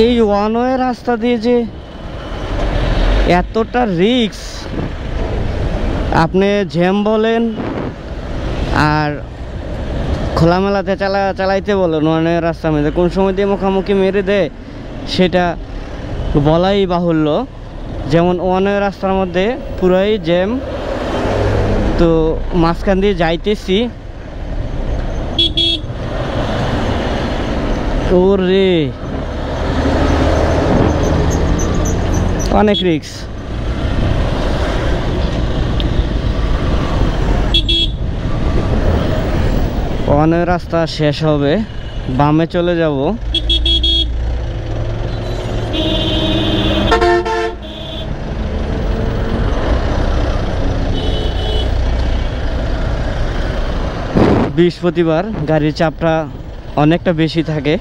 এই one way রাস্তা দিয়ে যে এতটা রিস্ক, আপনি জ্যাম বলেন আর খোলামেলাতে চালাইতে বলেন, ওয়ান ওয়ে রাস্তার মধ্যে কোন সময় দিয়ে মুখামুখি মেরে দেয় সেটা বলাই বাহুল্য। যেমন ওয়ান ওয়ে রাস্তার মধ্যে পুরাই জ্যাম, তো মাঝখান দিয়ে যাইতেছি, ওরে অনেক রিস্ক। অনেক রাস্তা শেষ হবে, বামে চলে যাব। বৃহস্পতিবার গাড়ির চাপটা অনেকটা বেশি থাকে,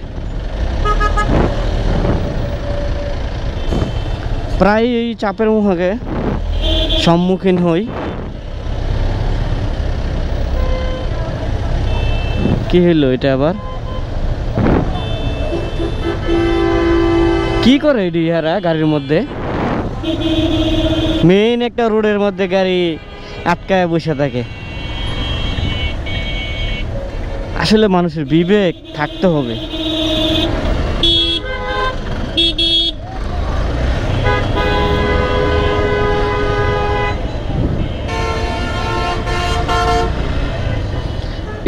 প্রায় এই চাপের মুখে সম্মুখীন হই। কি হইলো এটা আবার? কি করে ইহারা গাড়ির মধ্যে? মেইন একটা রোডের মধ্যে গাড়ি আটকায় বসে থাকে। আসলে মানুষের বিবেক থাকতে হবে।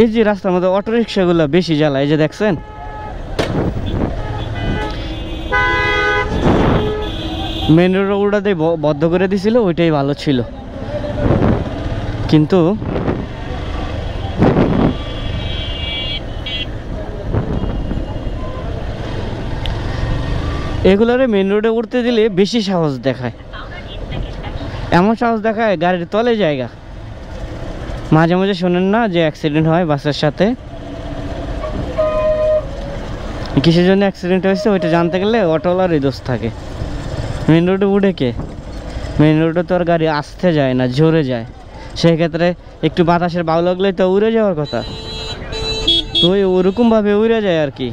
এই যে রাস্তার মধ্যে অটো রিক্সাগুলো বেশি জ্বালায়, এই যে দেখছেন, মেন রোডটাতে বদ্ধ করে দিছিল, ওইটাই ভালো ছিল। কিন্তু এগুলারে মেন রোডে উঠতে দিলে বেশি সাহস দেখায়, এমন সাহস দেখায় গাড়ির তলে জায়গা। মাঝে মাঝে শোনেন না যে অ্যাক্সিডেন্ট হয় বাসের সাথে? কিসের জন্য অ্যাক্সিডেন্ট হয়েছে ওইটা জানতে গেলে অটোওয়ালারই দোষ থাকে। মেন রোডে উঠে কে? মেন রোডে তো আর গাড়ি আসতে যায় না, জোরে যায়। সেই ক্ষেত্রে একটু বাতাসের বাউ লাগলেই তো উড়ে যাওয়ার কথা, তো ওরকমভাবে উড়ে যায় আর কি।